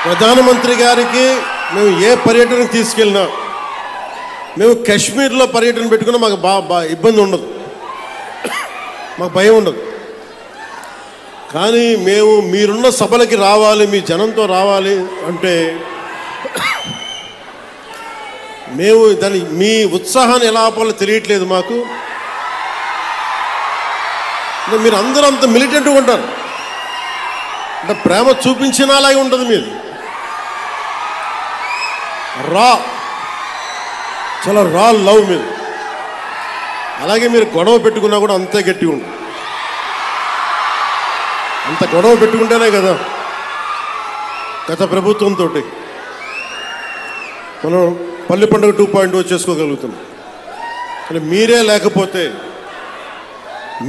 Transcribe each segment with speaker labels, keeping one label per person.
Speaker 1: ప్రధానమంత్రి గారికి మేము ఏ పర్యటనకు తీసుకెళ్ళినా, మేము కాశ్మీర్లో పర్యటన పెట్టుకున్నా మాకు ఇబ్బంది ఉండదు, మాకు భయం ఉండదు. కానీ మేము మీరున్న సభలకి రావాలి, మీ జనంతో రావాలి అంటే మేము దాని మీ ఉత్సాహాన్ని ఎలా ఆపాలో తెలియట్లేదు మాకు. మీరు అందరూ అంత మిలిటెంట్గా ఉంటారు, అంటే ప్రేమ చూపించినలాగే ఉంటుంది మీది. చాలా రా లవ్ మీరు. అలాగే మీరు గొడవ పెట్టుకున్నా కూడా అంతే గట్టిగా ఉంటుంది. అంత గొడవ పెట్టుకుంటేనే కదా గత ప్రభుత్వంతో మనం పల్లి పండుగ 2.0 చేసుకోగలుగుతున్నాం. కానీ మీరే లేకపోతే,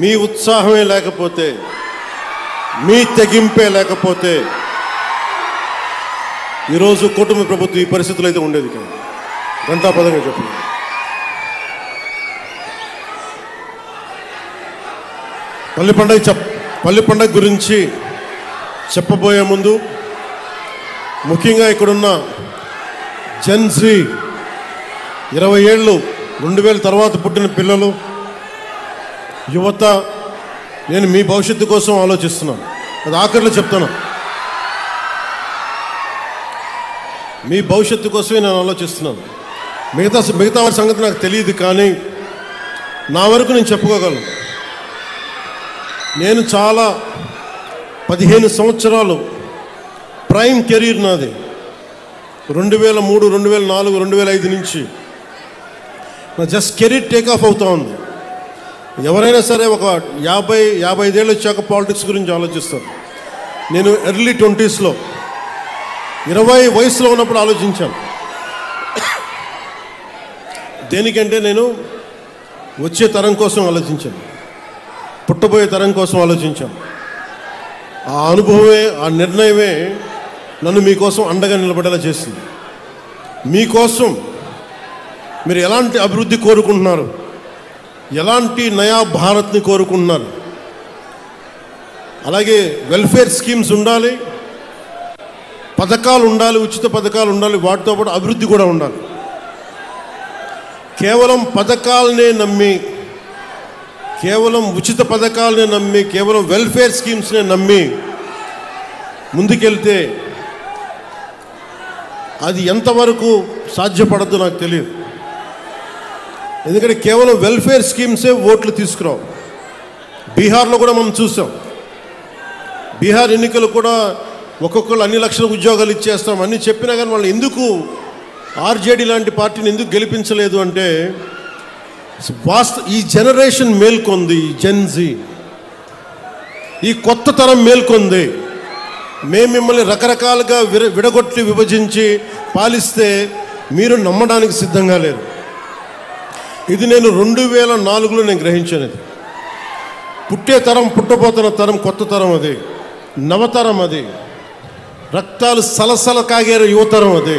Speaker 1: మీ ఉత్సాహమే లేకపోతే, మీ తెగింపే లేకపోతే ఈరోజు కుటుంబ ప్రభుత్వం ఈ పరిస్థితులు అయితే ఉండేది కాదు. గంటాపదంగా చెప్పండి. పల్లి పండుగ గురించి చెప్పబోయే ముందు ముఖ్యంగా ఇక్కడున్న జెన్సీ 20 ఏళ్ళు 2000 తర్వాత పుట్టిన పిల్లలు, యువత, నేను మీ భవిష్యత్తు కోసం ఆలోచిస్తున్నాను. అది ఆఖరిలో చెప్తాను. మీ భవిష్యత్తు కోసమే నేను ఆలోచిస్తున్నాను. మిగతా వారి సంగతి నాకు తెలియదు, కానీ నా వరకు నేను చెప్పుకోగలను. నేను చాలా 15 సంవత్సరాలు ప్రైమ్ కెరీర్ నాది. 2003, 2004, 2005 నుంచి నా జస్ట్ కెరీర్ టేక్ ఆఫ్ అవుతా ఉంది. ఎవరైనా సరే ఒక 50-55 ఏళ్ళు వచ్చాక పాలిటిక్స్ గురించి ఆలోచిస్తారు. నేను ఎర్లీ 20స్లో 20 వయసులో ఉన్నప్పుడు ఆలోచించాను. దేనికంటే నేను వచ్చే తరం కోసం ఆలోచించాను, పుట్టబోయే తరం కోసం ఆలోచించాను. ఆ అనుభవమే, ఆ నిర్ణయమే నన్ను మీకోసం అండగా నిలబడేలా చేసింది. మీకోసం మీరు ఎలాంటి అభివృద్ధి కోరుకుంటున్నారు, ఎలాంటి నయా భారత్ని కోరుకుంటున్నారు, అలాగే వెల్ఫేర్ స్కీమ్స్ ఉండాలి, పథకాలు ఉండాలి, ఉచిత పథకాలు ఉండాలి, వాటితో పాటు అభివృద్ధి కూడా ఉండాలి. కేవలం పథకాలనే నమ్మి, కేవలం ఉచిత పథకాలనే నమ్మి, కేవలం వెల్ఫేర్ స్కీమ్స్నే నమ్మి ముందుకెళ్తే అది ఎంతవరకు సాధ్యపడద్దో నాకు తెలియదు. ఎందుకంటే కేవలం వెల్ఫేర్ స్కీమ్సే ఓట్లు తీసుకురావు. బీహార్లో కూడా మనం చూసాం. బీహార్ ఎన్నికలు కూడా ఒక్కొక్కరు అన్ని లక్షల ఉద్యోగాలు ఇచ్చేస్తాం అన్నీ చెప్పినా కానీ వాళ్ళు ఎందుకు ఆర్జేడీ లాంటి పార్టీని ఎందుకు గెలిపించలేదు అంటే ఈ జనరేషన్ మేల్కొంది, ఈ జెన్జీ, ఈ కొత్త తరం మేల్కొంది. మేము మిమ్మల్ని రకరకాలుగా విడగొట్టి విభజించి పాలిస్తే మీరు నమ్మడానికి సిద్ధంగా లేరు. ఇది నేను 2004లో నేను గ్రహించాను. పుట్టే తరం, పుట్టబోతున్న తరం కొత్త తరం, అది నవతరం, అది రక్తాలు సలసల కాగే యువతరం, అది